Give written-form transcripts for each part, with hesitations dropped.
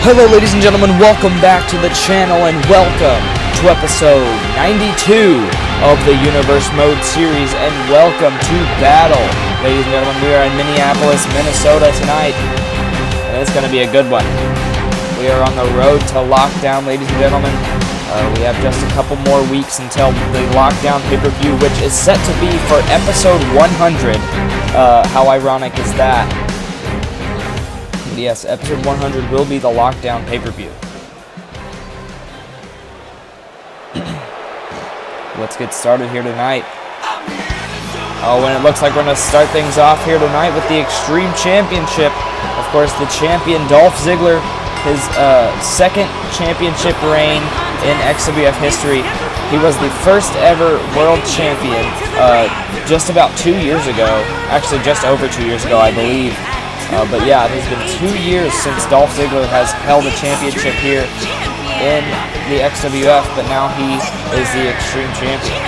Hello ladies and gentlemen, welcome back to the channel and welcome to episode 92 of the Universe Mode series and welcome to Battle. Ladies and gentlemen, we are in Minneapolis, Minnesota tonight and it's going to be a good one. We are on the road to Lockdown, ladies and gentlemen. We have just a couple more weeks until the Lockdown pay-per-view, which is set to be for episode 100. How ironic is that? Yes, episode 100 will be the Lockdown pay-per-view. Let's get started here tonight. Oh, and it looks like we're going to start things off here tonight with the Xtreme Championship. Of course, the champion, Dolph Ziggler, his second championship reign in XWF history. He was the first ever world champion just about 2 years ago. Actually, just over 2 years ago, I believe. But yeah, it has been 2 years since Dolph Ziggler has held a championship here in the XWF, but now he is the Xtreme Champion.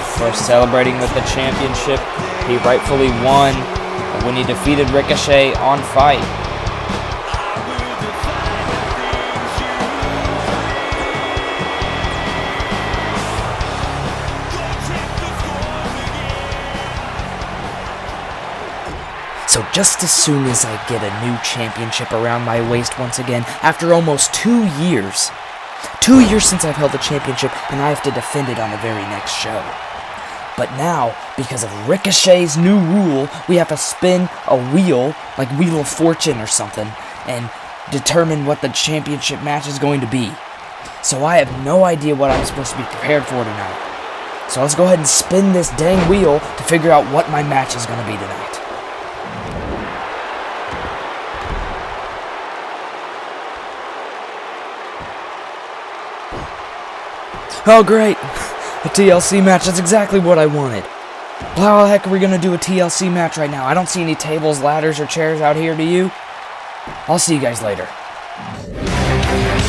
Of course, celebrating with the championship he rightfully won when he defeated Ricochet on Fight. So just as soon as I get a new championship around my waist once again, after almost 2 years. 2 years since I've held the championship, and I have to defend it on the very next show. But now, because of Ricochet's new rule, we have to spin a wheel, like Wheel of Fortune or something, and determine what the championship match is going to be. So I have no idea what I'm supposed to be prepared for tonight. So let's go ahead and spin this dang wheel to figure out what my match is going to be tonight. Oh great, a TLC match, that's exactly what I wanted. Well, how the heck are we going to do a TLC match right now? I don't see any tables, ladders, or chairs out here, do you? I'll see you guys later.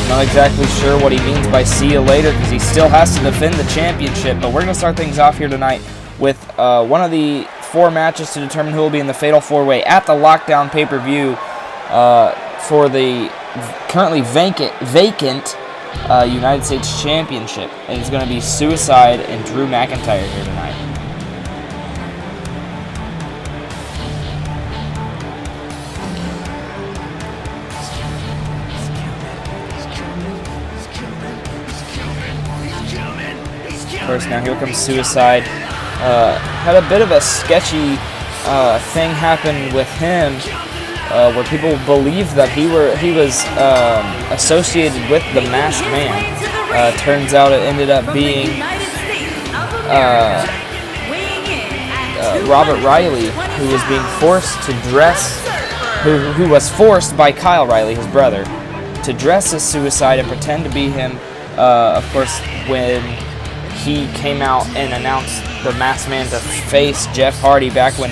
Not exactly sure what he means by see you later, because he still has to defend the championship, but we're going to start things off here tonight with one of the 4 matches to determine who will be in the Fatal 4-Way at the Lockdown pay-per-view for the currently vacant United States Championship. And it's going to be Suicide and Drew McIntyre here tonight. Of course, now here comes Suicide. Had a bit of a sketchy thing happen with him, where people believed that he was associated with the Masked Man. Turns out it ended up being Robert Riley, who was being forced to dress, who was forced by Kyle Riley, his brother, to dress as Suicide and pretend to be him. Of course, when he came out and announced the Masked Man to face Jeff Hardy back when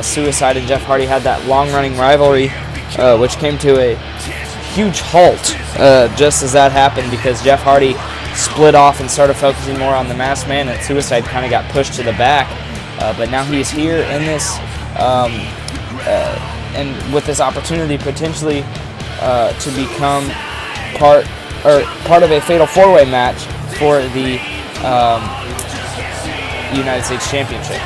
Suicide and Jeff Hardy had that long-running rivalry, which came to a huge halt just as that happened, because Jeff Hardy split off and started focusing more on the Masked Man, and Suicide kind of got pushed to the back. But now he's here in this, and with this opportunity potentially to become part of a Fatal 4-Way match for the United States Championship.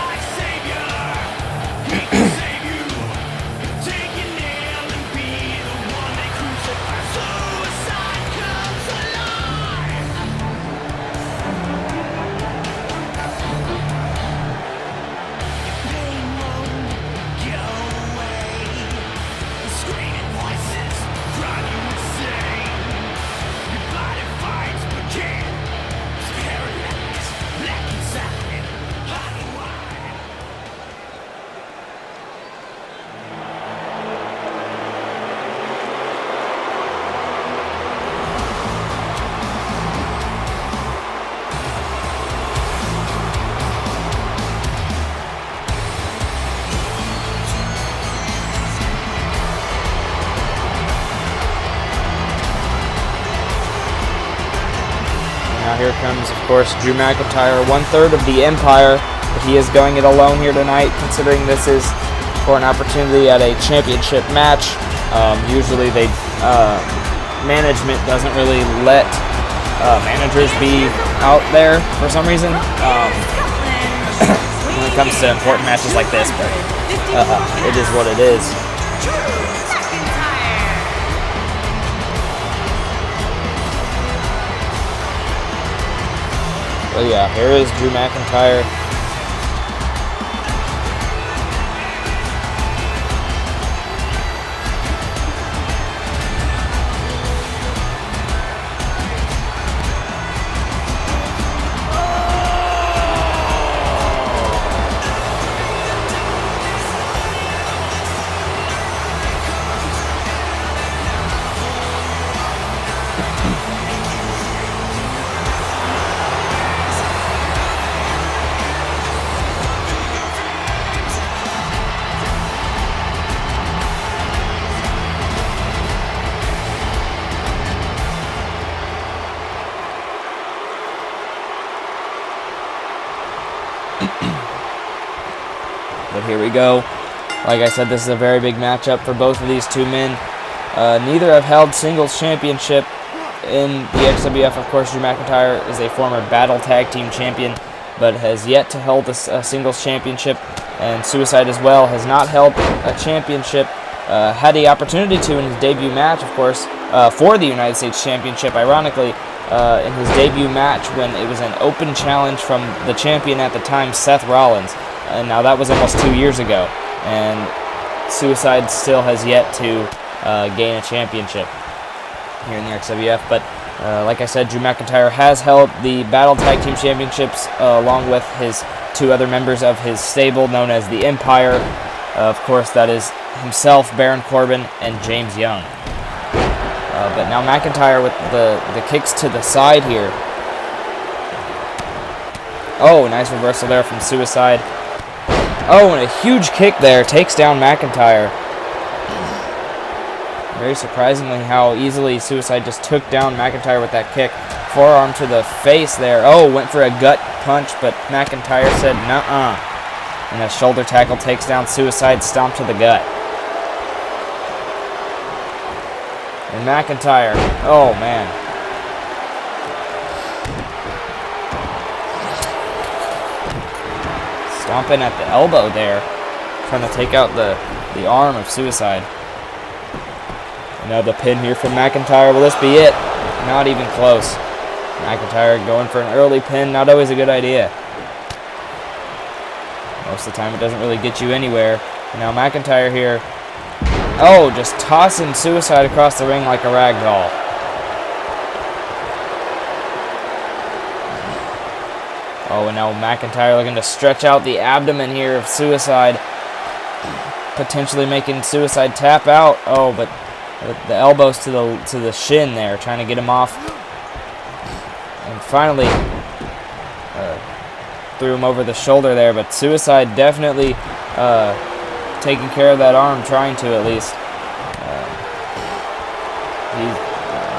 Now here comes, of course, Drew McIntyre, 1/3 of the Empire, the he is going it alone here tonight, considering this is for an opportunity at a championship match. Usually management doesn't really let managers be out there for some reason when it comes to important matches like this, but it is what it is. Well, yeah, here is Drew McIntyre. But here we go. Like I said, this is a very big matchup for both of these two men. Neither have held singles championship in the XWF. Of course, Drew McIntyre is a former Battle Tag Team champion, but has yet to hold a singles championship. And Suicide as well has not held a championship. Had the opportunity to in his debut match, of course, for the United States Championship, ironically, in his debut match when it was an open challenge from the champion at the time, Seth Rollins. And now that was almost 2 years ago, and Suicide still has yet to gain a championship here in the XWF. But like I said, Drew McIntyre has held the Battle Tag Team Championships along with his two other members of his stable known as the Empire. Of course, that is himself, Baron Corbin, and James Young. But now McIntyre with the kicks to the side here. Oh, nice reversal there from Suicide. Oh, and a huge kick there takes down McIntyre. Very surprisingly how easily Suicide just took down McIntyre with that kick. Forearm to the face there. Oh, went for a gut punch, but McIntyre said nuh-uh. And a shoulder tackle takes down Suicide, stomp to the gut. And McIntyre, oh man. Stomping at the elbow there, trying to take out the arm of Suicide. Another pin here from McIntyre. Will this be it? Not even close. McIntyre going for an early pin, not always a good idea. Most of the time it doesn't really get you anywhere. And now McIntyre here. Oh, just tossing Suicide across the ring like a rag doll. Oh, and now McIntyre looking to stretch out the abdomen here of Suicide. Potentially making Suicide tap out. Oh, but the elbows to the shin there, trying to get him off. And finally threw him over the shoulder there, but Suicide definitely taking care of that arm, trying to at least.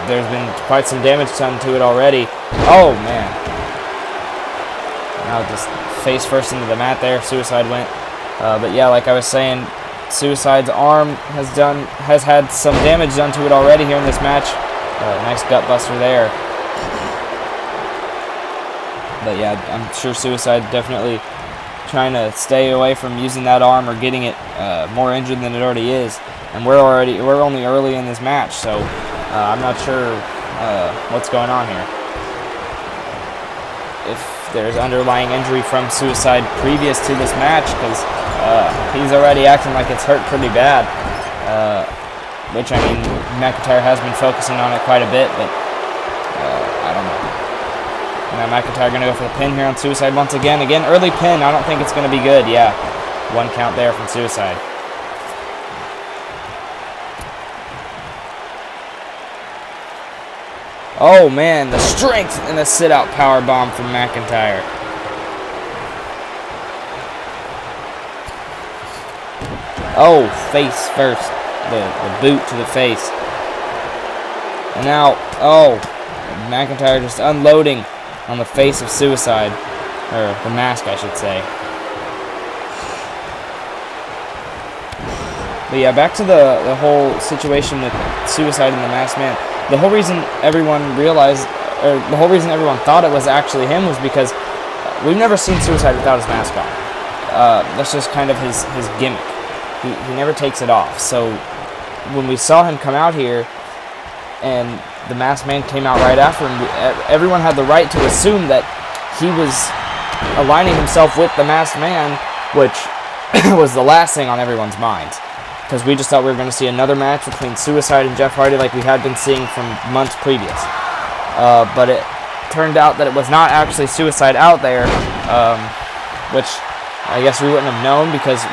There's been quite some damage done to it already. Oh, man. Now just face first into the mat there, Suicide went. But yeah, like I was saying, Suicide's arm has had some damage done to it already here in this match. Nice gut buster there. But yeah, I'm sure Suicide definitely trying to stay away from using that arm or getting it more injured than it already is. And we're only early in this match, so I'm not sure what's going on here. If there's underlying injury from Suicide previous to this match, because he's already acting like it's hurt pretty bad. Which, I mean, McIntyre has been focusing on it quite a bit, but I don't know. Now McIntyre going to go for the pin here on Suicide once again. Again, early pin. I don't think it's going to be good. Yeah, one count there from Suicide. Oh, man, the strength and the sit-out powerbomb from McIntyre. Oh, face first. The boot to the face. And now, oh, McIntyre just unloading on the face of Suicide. Or the mask, I should say. But yeah, back to the whole situation with Suicide and the Masked Man. The whole reason everyone realized, or the whole reason everyone thought it was actually him was because we've never seen Suicide without his mask on. That's just kind of his gimmick. He never takes it off. So when we saw him come out here and the Masked Man came out right after him, everyone had the right to assume that he was aligning himself with the Masked Man, which was the last thing on everyone's minds. Because we just thought we were going to see another match between Suicide and Jeff Hardy like we had been seeing from months previous. But it turned out that it was not actually Suicide out there, which I guess we wouldn't have known because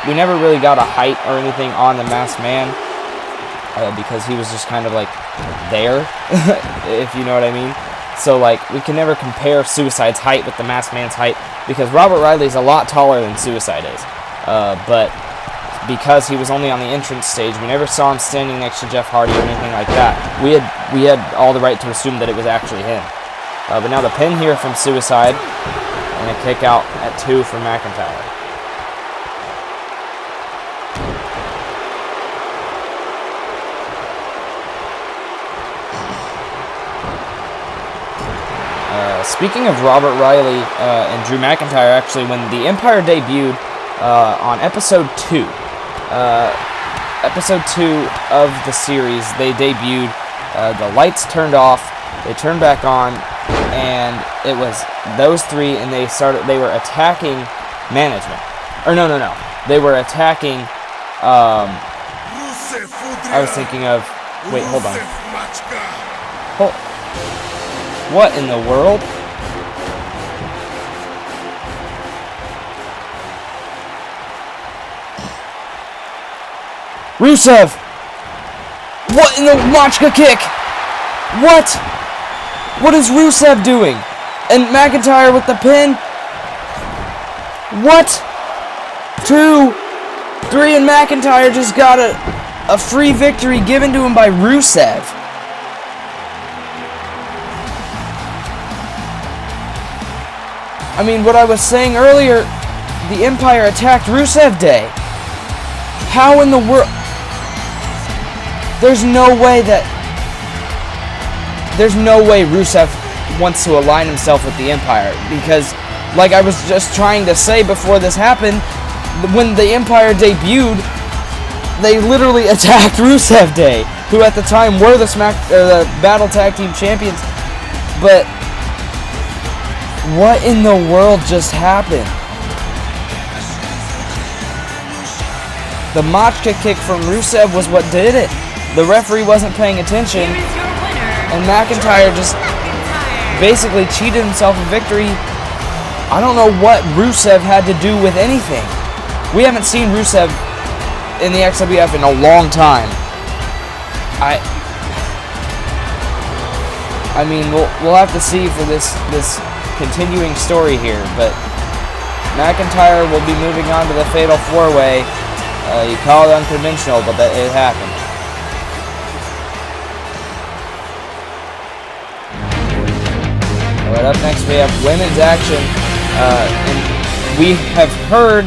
we never really got a height or anything on the Masked Man, because he was just kind of like there, if you know what I mean. So like we can never compare Suicide's height with the Masked Man's height because Robert Riley's a lot taller than Suicide is, but because he was only on the entrance stage, we never saw him standing next to Jeff Hardy or anything like that. We had all the right to assume that it was actually him. But now the pin here from Suicide, and a kick out at 2 for McIntyre. Speaking of Robert Riley and Drew McIntyre, actually, when the Empire debuted on episode 2, episode 2 of the series, they debuted, the lights turned off, they turned back on, and it was those three, and they were attacking management. Or no, they were attacking, I was thinking of, wait, hold on. What in the world? Rusev! What in the Machka kick? What? What is Rusev doing? And McIntyre with the pin? What? 2, 3, and McIntyre just got a free victory given to him by Rusev. I mean, what I was saying earlier, the Empire attacked Rusev Day. How in the world? There's no way Rusev wants to align himself with the Empire, because, like I was just trying to say before this happened, when the Empire debuted, they literally attacked Rusev Day, who at the time were the Battle Tag Team Champions. But what in the world just happened? The Machka kick from Rusev was what did it. The referee wasn't paying attention, and McIntyre just basically cheated himself a victory. I don't know what Rusev had to do with anything. We haven't seen Rusev in the XWF in a long time. I mean, we'll have to see for this continuing story here, but McIntyre will be moving on to the Fatal 4-Way. You call it unconventional, but it happened. Right up next, we have women's action, and we have heard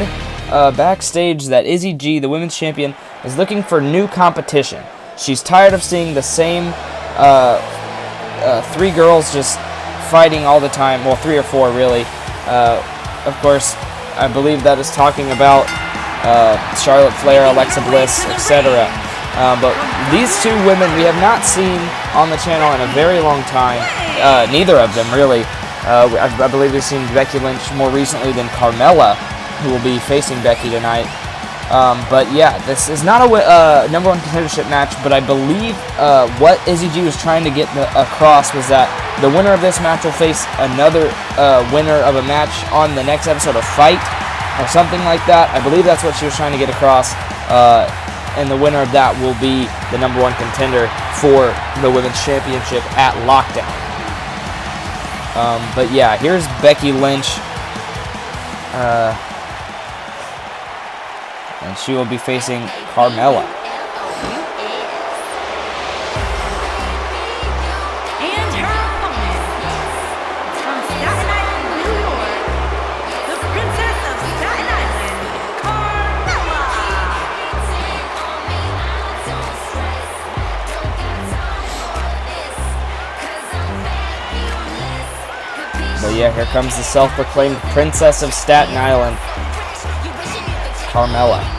backstage that Izzy G, the women's champion, is looking for new competition. She's tired of seeing the same 3 girls just fighting all the time. Well, 3 or 4 really. Of course, I believe that is talking about Charlotte Flair, Alexa Bliss, etc. But these 2 women we have not seen on the channel in a very long time. Neither of them really. I believe we've seen Becky Lynch more recently than Carmella, who will be facing Becky tonight. But yeah, this is not a number 1 contendership match, but I believe what Izzy G was trying to get across was that the winner of this match will face another winner of a match on the next episode of Fight, or something like that. I believe that's what she was trying to get across, and the winner of that will be the number 1 contender for the Women's Championship at Lockdown. But yeah, here's Becky Lynch. And she will be facing Carmella. And her opponent, from Staten Island, New York, the Princess of Staten Island, Carmella. But yeah, here comes the self-proclaimed Princess of Staten Island, Carmella.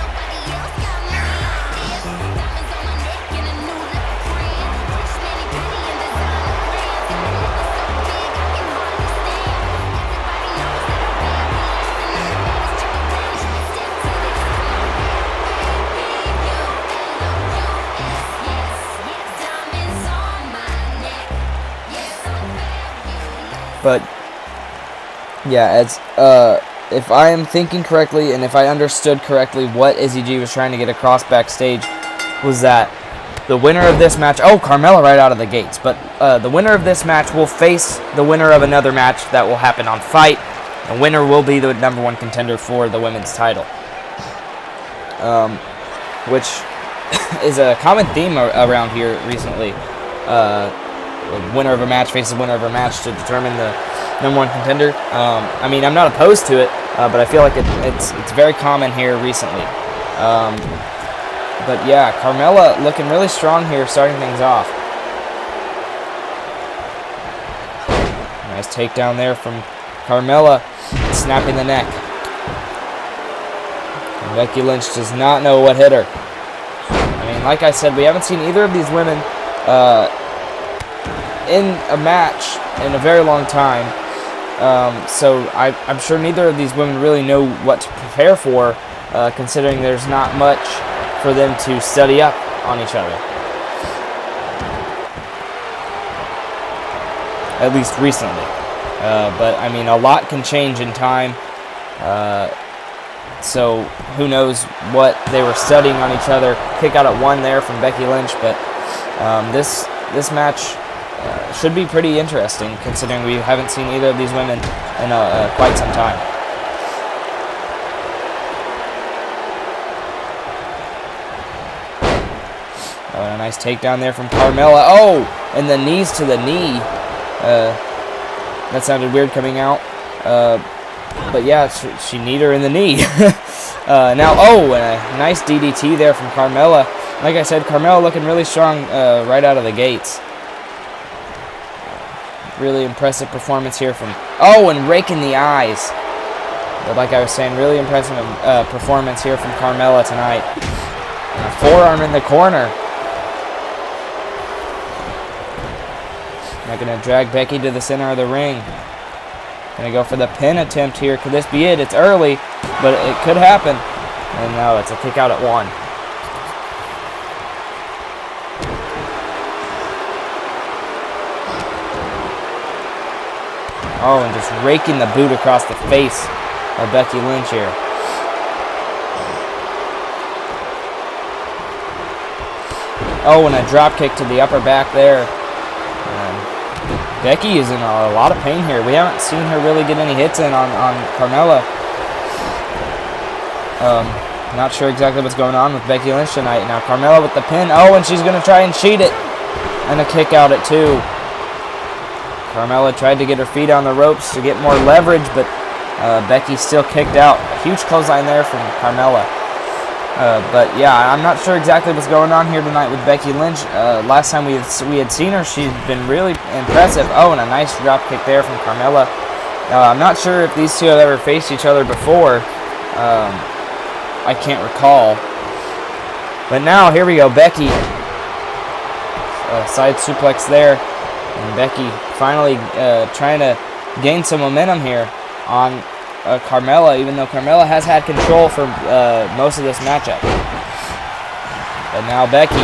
But yeah, as if I am thinking correctly and if I understood correctly, what Izzy G was trying to get across backstage was that the winner of this match, oh, Carmella right out of the gates, but the winner of this match will face the winner of another match that will happen on Fight. The winner will be the #1 contender for the women's title, which is a common theme around here recently. Winner of a match faces winner of a match to determine the #1 contender. I mean, I'm not opposed to it, but I feel like it's very common here recently. But yeah, Carmella looking really strong here, starting things off. Nice takedown there from Carmella, snapping the neck. And Becky Lynch does not know what hit her. I mean, like I said, we haven't seen either of these women in a match in a very long time, so I'm sure neither of these women really know what to prepare for, considering there's not much for them to study up on each other, at least recently. But I mean, a lot can change in time, so who knows what they were studying on each other. Kick out at 1 there from Becky Lynch, but this match should be pretty interesting, considering we haven't seen either of these women in quite some time. A nice takedown there from Carmella. Oh, and the knees to the knee. That sounded weird coming out. But yeah, she kneed her in the knee. Now, oh, and a nice DDT there from Carmella. Like I said, Carmella looking really strong right out of the gates. Really impressive performance here from... Oh, and raking the eyes. But like I was saying, really impressive performance here from Carmella tonight. And a forearm in the corner. Now going to drag Becky to the center of the ring. Going to go for the pin attempt here. Could this be it? It's early, but it could happen. And no, it's a kick out at 1. Oh, and just raking the boot across the face of Becky Lynch here. Oh, and a drop kick to the upper back there. Becky is in a lot of pain here. We haven't seen her really get any hits in on Carmella. Not sure exactly what's going on with Becky Lynch tonight. Now Carmella with the pin. Oh, and she's going to try and cheat it. And a kick out at 2. Carmella tried to get her feet on the ropes to get more leverage, but Becky still kicked out. A huge clothesline there from Carmella. But yeah, I'm not sure exactly what's going on here tonight with Becky Lynch. Last time we had seen her, she's been really impressive. Oh, and a nice drop kick there from Carmella. I'm not sure if these two have ever faced each other before. I can't recall. But now, here we go. Becky. Side suplex there. And Becky finally trying to gain some momentum here on Carmella, even though Carmella has had control for most of this matchup. But now Becky,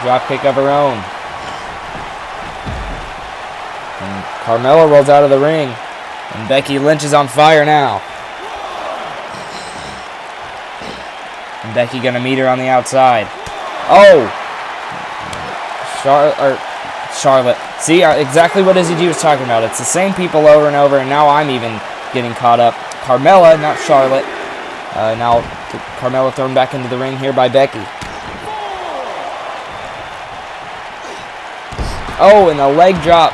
drop kick of her own. And Carmella rolls out of the ring. And Becky Lynch is on fire now. And Becky gonna meet her on the outside. Oh! Charlotte. See, exactly what Izzy G was talking about. It's the same people over and over, and now I'm even getting caught up. Carmella, not Charlotte. Now Carmella thrown back into the ring here by Becky. Oh, and a leg drop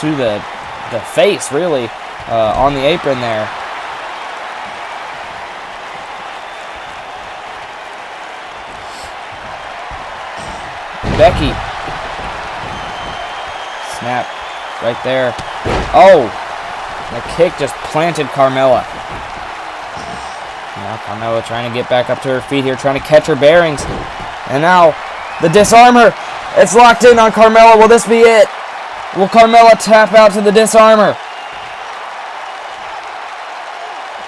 to the face, really, on the apron there. Becky. Snap right there. Oh, The kick just planted Carmella. Now Carmella trying to get back up to her feet here, trying to catch her bearings. And now the disarmer. It's locked in on Carmella. Will this be it? Will Carmella tap out to the disarmer?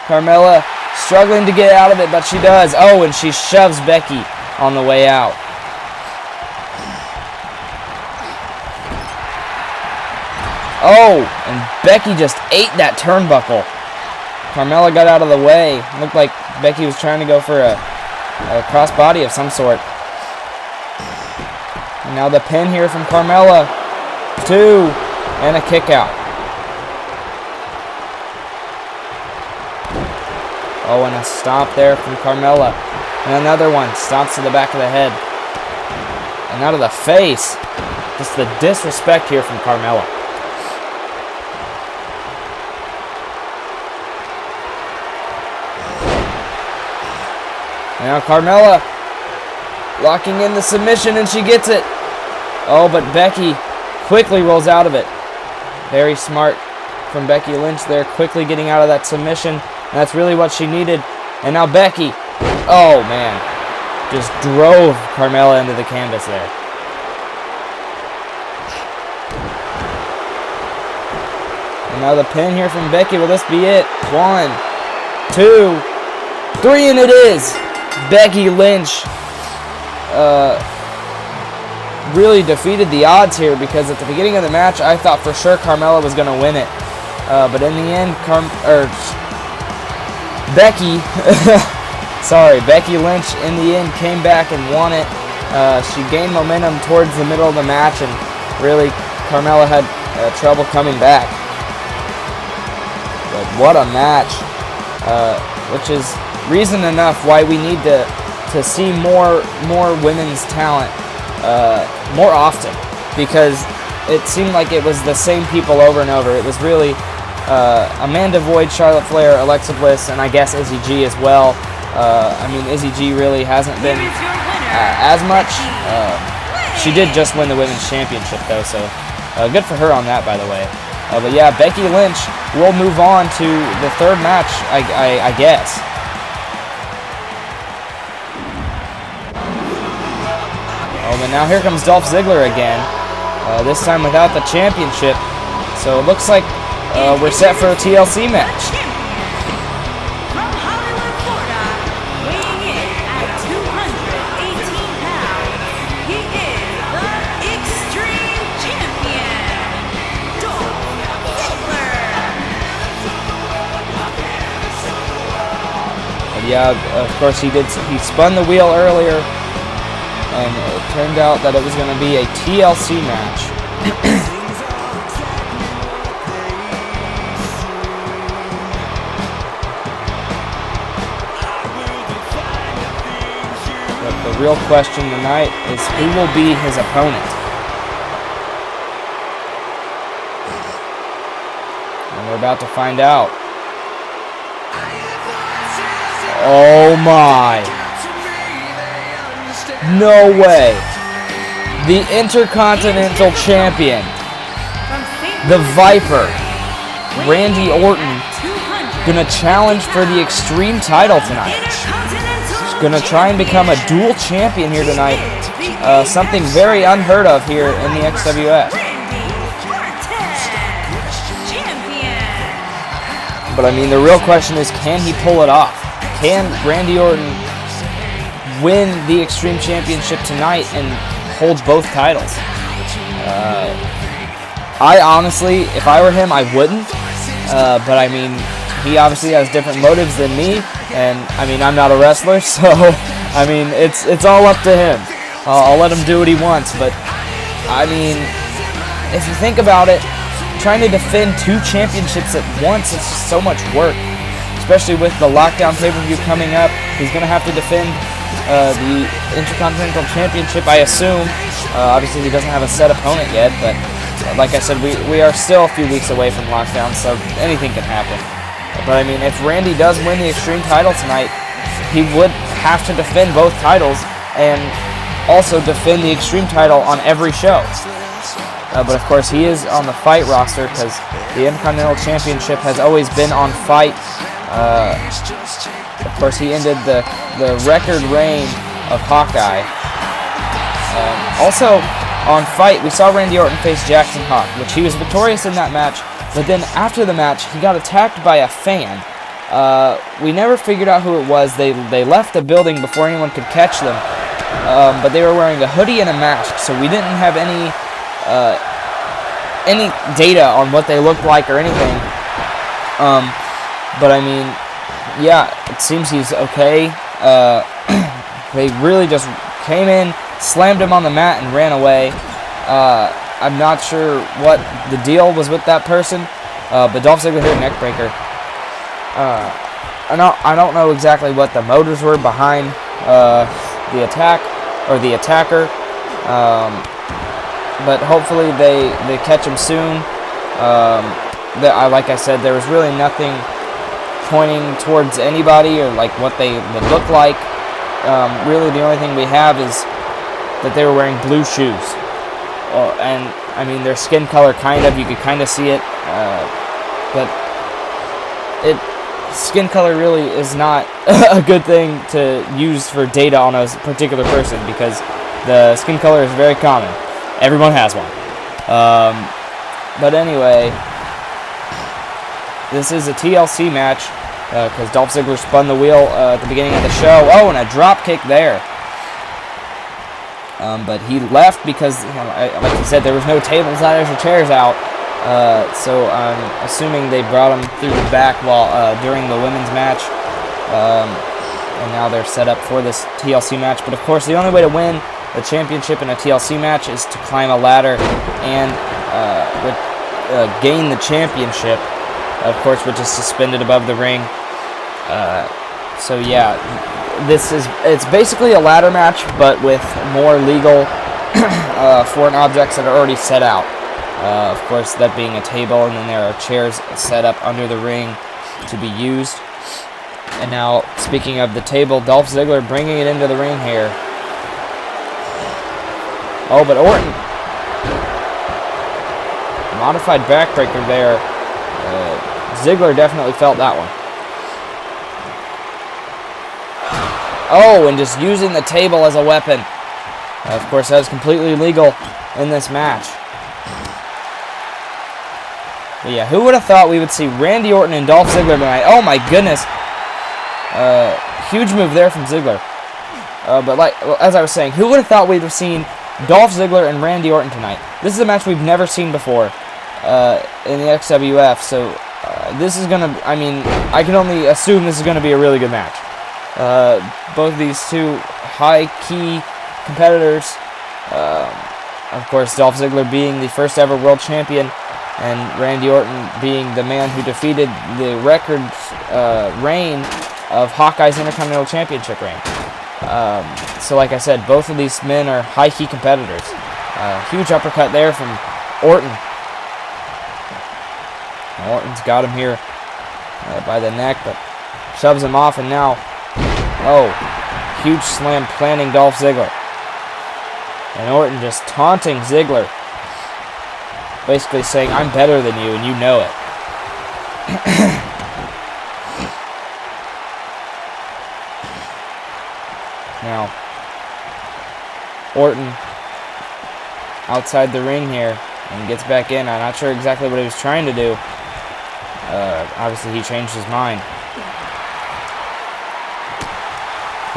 Carmella struggling to get out of it, but she does. Oh, and she shoves Becky on the way out. Oh, and Becky just ate that turnbuckle. Carmella got out of the way. Looked like Becky was trying to go for a crossbody of some sort. And now the pin here from Carmella. 2, and a kick out. Oh, and a stomp there from Carmella. And another one. Stomps to the back of the head. And out of the face. Just the disrespect here from Carmella. And now Carmella locking in the submission, and she gets it. Oh, but Becky quickly rolls out of it. Very smart from Becky Lynch there, quickly getting out of that submission. And that's really what she needed. And now Becky, oh man, just drove Carmella into the canvas there. And now the pin here from Becky. Will this be it? 1, 2, 3, and it is. Becky Lynch really defeated the odds here, because at the beginning of the match I thought for sure Carmella was going to win it. But in the end, Becky Lynch in the end came back and won it. She gained momentum towards the middle of the match, and really Carmella had trouble coming back. But what a match, which is reason enough why we need to see more women's talent more often, because it seemed like it was the same people over and over. It was really Amanda Void, Charlotte Flair, Alexa Bliss, and I guess Izzy G as well. I mean, Izzy G really hasn't been as much. She did just win the Women's Championship, though, so good for her on that, by the way. But yeah, Becky Lynch will move on to the third match, I guess. Oh, but now here comes Dolph Ziggler again, this time without the championship. So it looks like we're set for a TLC match. From Hollywood, Florida, weighing in at 218 pounds, he is the Xtreme Champion, Dolph Ziggler. But yeah, of course he spun the wheel earlier, and it turned out that it was going to be a TLC match. But the real question tonight is who will be his opponent. And we're about to find out. Oh my. No way. The Intercontinental Champion, the Viper, Randy Orton, gonna challenge for the Xtreme title tonight. He's gonna try and become a dual champion here tonight. Something very unheard of here in the XWF. But I mean, the real question is, can he pull it off? Can Randy Orton win the Xtreme Championship tonight and hold both titles? I honestly, if I were him, I wouldn't. But I mean, he obviously has different motives than me, and I mean, I'm not a wrestler, so I mean, it's all up to him. I'll let him do what he wants. But I mean, if you think about it, trying to defend 2 championships at once, it's just so much work. Especially with the Lockdown pay-per-view coming up, he's gonna have to defend the Intercontinental Championship, I assume. Obviously, he doesn't have a set opponent yet, but like I said, we are still a few weeks away from Lockdown, so anything can happen. But I mean, if Randy does win the Xtreme title tonight, he would have to defend both titles and also defend the Xtreme title on every show. But of course, he is on the Fight roster because the Intercontinental Championship has always been on Fight. Of course, he ended the record reign of Hawkeye. Also, on Fight, we saw Randy Orton face Jackson Hawk, which he was victorious in that match. But then after the match, he got attacked by a fan. We never figured out who it was. They left the building before anyone could catch them. But they were wearing a hoodie and a mask, so we didn't have any data on what they looked like or anything. But I mean, yeah, it seems he's okay. They really just came in, slammed him on the mat, and ran away. I'm not sure what the deal was with that person, but Dolph Ziggler hit a neck breaker. I don't know exactly what the motives were behind the attack or the attacker, but hopefully they catch him soon. Like I said, there was really nothing pointing towards anybody or like what they would look like. Really, the only thing we have is that they were wearing blue shoes, and I mean their skin color you could kind of see it, but skin color really is not a good thing to use for data on a particular person because the skin color is very common. Everyone has one. But anyway, this is a TLC match because Dolph Ziggler spun the wheel at the beginning of the show. Oh, and a drop kick there. But he left because, like he said, there was no tables, ladders, or chairs out. So I'm assuming they brought him through the back during the women's match. And now they're set up for this TLC match. But of course, the only way to win the championship in a TLC match is to climb a ladder and gain the championship, of course, which is suspended above the ring. So yeah, it's basically a ladder match, but with more legal foreign objects that are already set out. Of course, that being a table, and then there are chairs set up under the ring to be used. And now, speaking of the table, Dolph Ziggler bringing it into the ring here. Oh, but Orton. Modified backbreaker there. Ziggler definitely felt that one. Oh, and just using the table as a weapon. Of course, that is completely legal in this match. But yeah, who would have thought we would see Randy Orton and Dolph Ziggler tonight? Oh my goodness. Huge move there from Ziggler. But as I was saying, who would have thought we'd have seen Dolph Ziggler and Randy Orton tonight? This is a match we've never seen before in the XWF. So this is going to, I mean, I can only assume this is going to be a really good match. Both of these two high-key competitors. Of course, Dolph Ziggler being the first ever world champion, and Randy Orton being the man who defeated the record reign of Hawkeye's Intercontinental Championship reign. So like I said, both of these men are high-key competitors. Huge uppercut there from Orton. Orton's got him here by the neck, but shoves him off, and now, oh, huge slam planting Dolph Ziggler. And Orton just taunting Ziggler, basically saying, I'm better than you, and you know it. Now, Orton outside the ring here and gets back in. I'm not sure exactly what he was trying to do. Obviously, he changed his mind.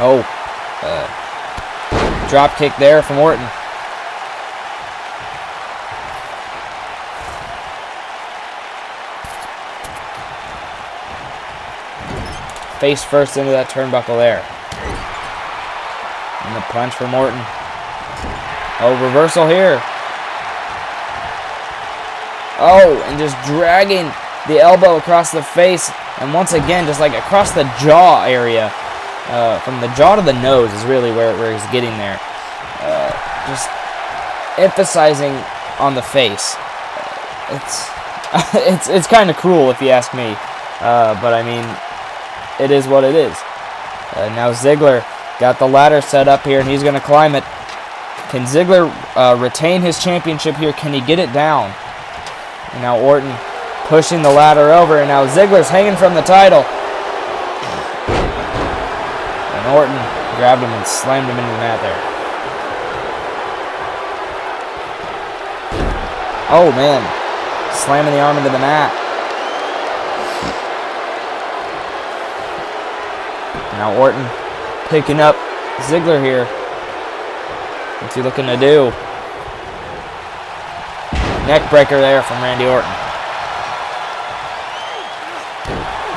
Oh, drop kick there from Orton. Face first into that turnbuckle there. And the punch from Orton. Oh, reversal here. Oh, and just dragging the elbow across the face. And once again, just like across the jaw area. From the jaw to the nose is really where he's getting there. Just emphasizing on the face. It's kind of cruel if you ask me. But I mean, it is what it is. Now Ziggler got the ladder set up here, and he's going to climb it. Can Ziggler retain his championship here? Can he get it down? And now Orton pushing the ladder over, and now Ziggler's hanging from the title. And Orton grabbed him and slammed him into the mat there. Oh, man. Slamming the arm into the mat. Now Orton picking up Ziggler here. What's he looking to do? Neck breaker there from Randy Orton.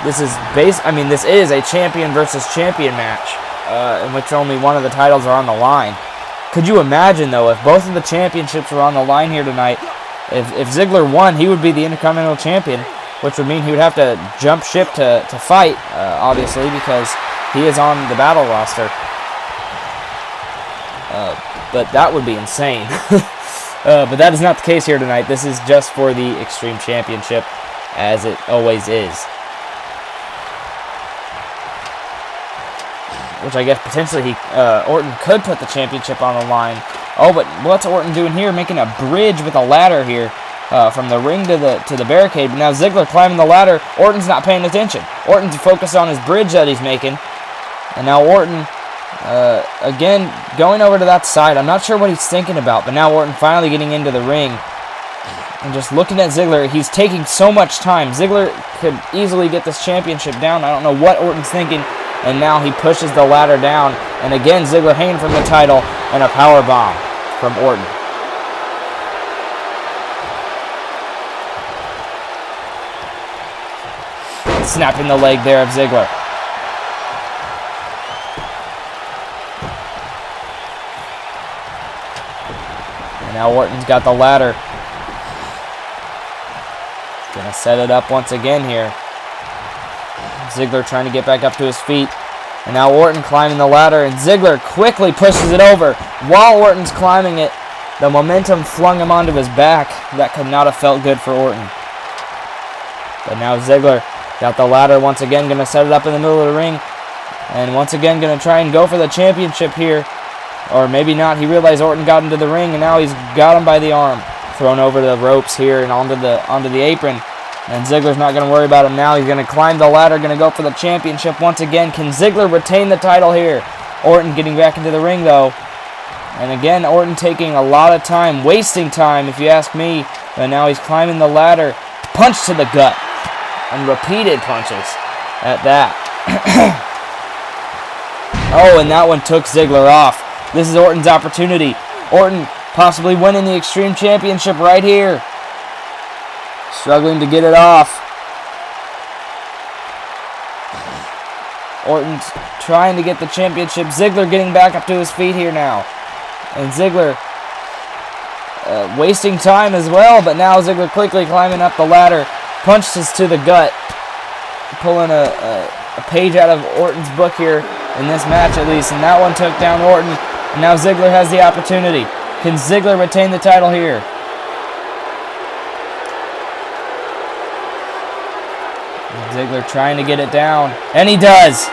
This is a champion versus champion match in which only one of the titles are on the line. Could you imagine, though, if both of the championships were on the line here tonight? If Ziggler won, he would be the Intercontinental Champion, which would mean he would have to jump ship to fight, obviously, because he is on the battle roster. But that would be insane. But that is not the case here tonight. This is just for the Extreme Championship, as it always is. Which I guess potentially Orton could put the championship on the line. Oh, but what's Orton doing here? Making a bridge with a ladder here from the ring to the barricade. But now Ziggler climbing the ladder. Orton's not paying attention. Orton's focused on his bridge that he's making. And now Orton, again, going over to that side. I'm not sure what he's thinking about. But now Orton finally getting into the ring. And just looking at Ziggler, he's taking so much time. Ziggler could easily get this championship down. I don't know what Orton's thinking. And now he pushes the ladder down. And again, Ziggler hanging from the title. And a power bomb from Orton. Snapping the leg there of Ziggler. And now Orton's got the ladder. Gonna set it up once again here. Ziggler trying to get back up to his feet. And now Orton climbing the ladder, and Ziggler quickly pushes it over. While Orton's climbing it, the momentum flung him onto his back. That could not have felt good for Orton. But now Ziggler got the ladder once again, going to set it up in the middle of the ring. And once again going to try and go for the championship here. Or maybe not. He realized Orton got into the ring, and now he's got him by the arm. Thrown over the ropes here and onto the apron. And Ziggler's not going to worry about him now. He's going to climb the ladder, going to go for the championship once again. Can Ziggler retain the title here? Orton getting back into the ring, though. And again, Orton taking a lot of time, wasting time, if you ask me. But now he's climbing the ladder. Punch to the gut. And repeated punches at that. Oh, and that one took Ziggler off. This is Orton's opportunity. Orton possibly winning the Extreme Championship right here. Struggling to get it off. Orton's trying to get the championship. Ziggler getting back up to his feet here now. And Ziggler wasting time as well. But now Ziggler quickly climbing up the ladder. Punches to the gut. Pulling a page out of Orton's book here in this match at least. And that one took down Orton. And now Ziggler has the opportunity. Can Ziggler retain the title here? Ziggler trying to get it down. And he does.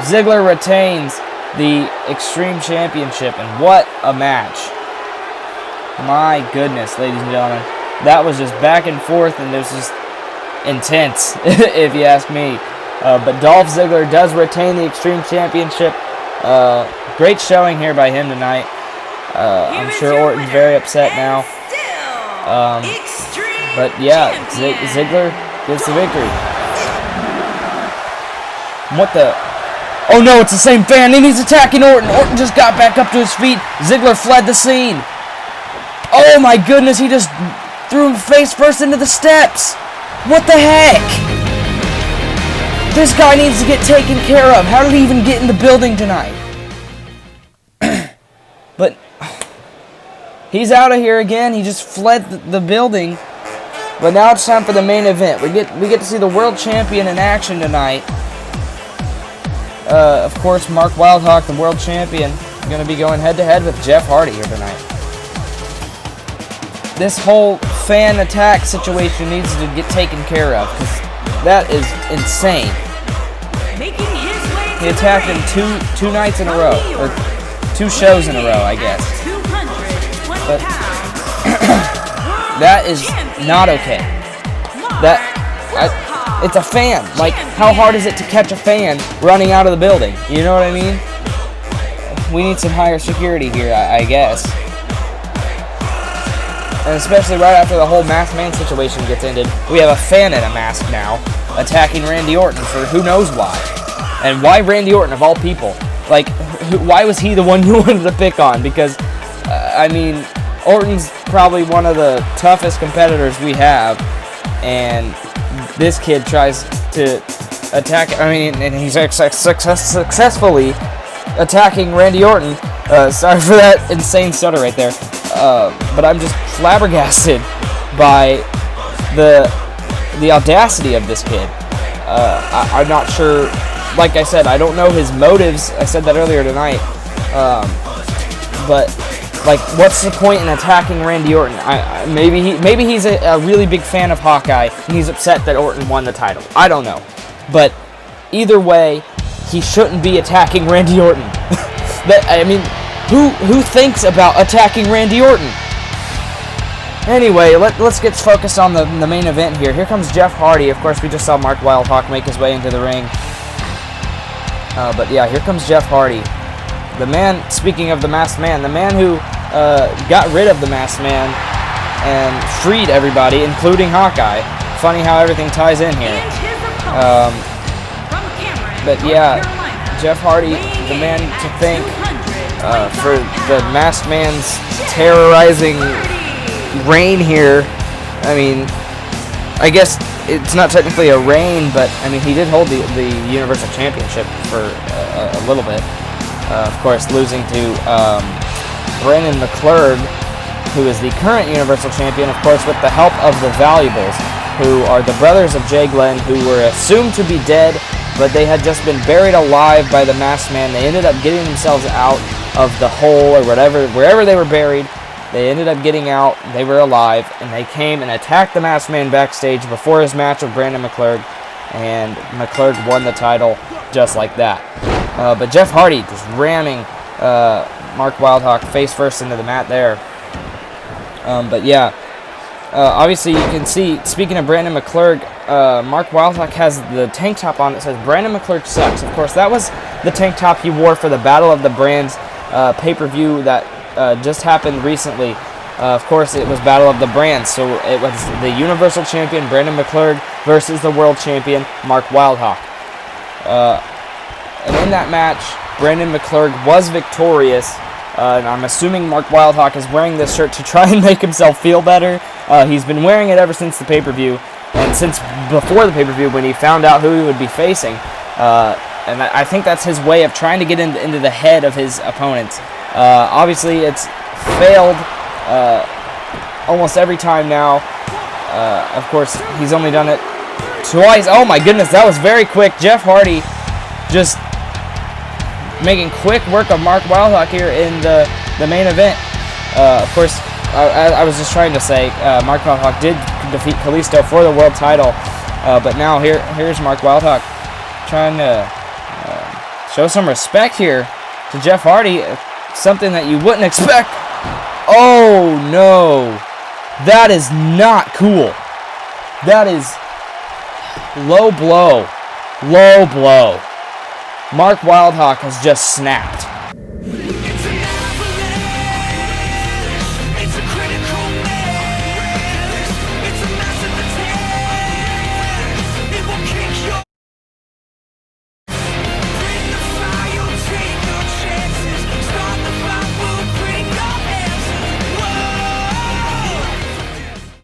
Ziggler retains the Extreme Championship. And what a match. My goodness, ladies and gentlemen. That was just back and forth, and it was just intense, if you ask me. But Dolph Ziggler does retain the Extreme Championship. Great showing here by him tonight. I'm sure Orton's very upset now. But yeah, Ziggler gets the victory. What the? Oh no, it's the same fan, and he's attacking Orton. Orton just got back up to his feet. Ziggler fled the scene. Oh my goodness, he just threw him face first into the steps. What the heck? This guy needs to get taken care of. How did he even get in the building tonight? But he's out of here again. He just fled the building. But now it's time for the main event. We get to see the world champion in action tonight. Of course, Mark Wildhawk, the world champion, going to be going head-to-head with Jeff Hardy here tonight. This whole fan attack situation needs to get taken care of, because that is insane. He attacked him two nights in a row, or 2 shows in a row, I guess. But that is not okay. It's a fan. Like, how hard is it to catch a fan running out of the building? You know what I mean? We need some higher security here, I guess. And especially right after the whole masked man situation gets ended, we have a fan in a mask now attacking Randy Orton for who knows why. And why Randy Orton of all people? Like, why was he the one you wanted to pick on? Because, I mean, Orton's probably one of the toughest competitors we have, and this kid tries to attack. I mean, and he's successfully attacking Randy Orton. Sorry for that insane stutter right there. But I'm just flabbergasted by the audacity of this kid. I'm not sure. Like I said, I don't know his motives. I said that earlier tonight. But like, what's the point in attacking Randy Orton? Maybe he's a really big fan of Hawkeye and he's upset that Orton won the title. I don't know. But either way, he shouldn't be attacking Randy Orton. I mean, who thinks about attacking Randy Orton? Anyway, let's get focused on the main event here. Here comes Jeff Hardy. Of course, we just saw Mark Wildhawk make his way into the ring. But yeah, here comes Jeff Hardy. The man, speaking of the Masked Man, the man who got rid of the Masked Man and freed everybody, including Hawkeye. Funny how everything ties in here. But yeah, Jeff Hardy, the man to thank for the Masked Man's terrorizing reign here. I mean, I guess it's not technically a reign, but I mean, he did hold the Universal Championship for a little bit. Of course, losing to Brandon McClurg, who is the current Universal Champion, of course, with the help of the Valuables, who are the brothers of Jay Glenn, who were assumed to be dead, but they had just been buried alive by the Masked Man. They ended up getting themselves out of the hole or whatever, wherever they were buried. They ended up getting out. They were alive, and they came and attacked the Masked Man backstage before his match with Brandon McClurg, and McClurg won the title just like that. But Jeff Hardy just ramming Mark Wildhawk face first into the mat there. But yeah, obviously you can see, speaking of Brandon McClurg, Mark Wildhawk has the tank top on that says Brandon McClurg sucks. Of course, that was the tank top he wore for the Battle of the Brands pay-per-view that just happened recently. Of course, it was Battle of the Brands, so it was the Universal Champion Brandon McClurg versus the World Champion Mark Wildhawk. And in that match, Brandon McClurg was victorious. And I'm assuming Mark Wildhawk is wearing this shirt to try and make himself feel better. He's been wearing it ever since the pay-per-view, and since before the pay-per-view when he found out who he would be facing. And I think that's his way of trying to get into the head of his opponents. Obviously, it's failed almost every time now. Of course, he's only done it twice. Oh my goodness, that was very quick. Jeff Hardy just making quick work of Mark Wildhawk here in the main event. Of course, I was just trying to say, Mark Wildhawk did defeat Kalisto for the world title, but now here's Mark Wildhawk trying to show some respect here to Jeff Hardy, something that you wouldn't expect. Oh no, that is not cool. That is low blow. Low blow. Mark Wildhawk has just snapped.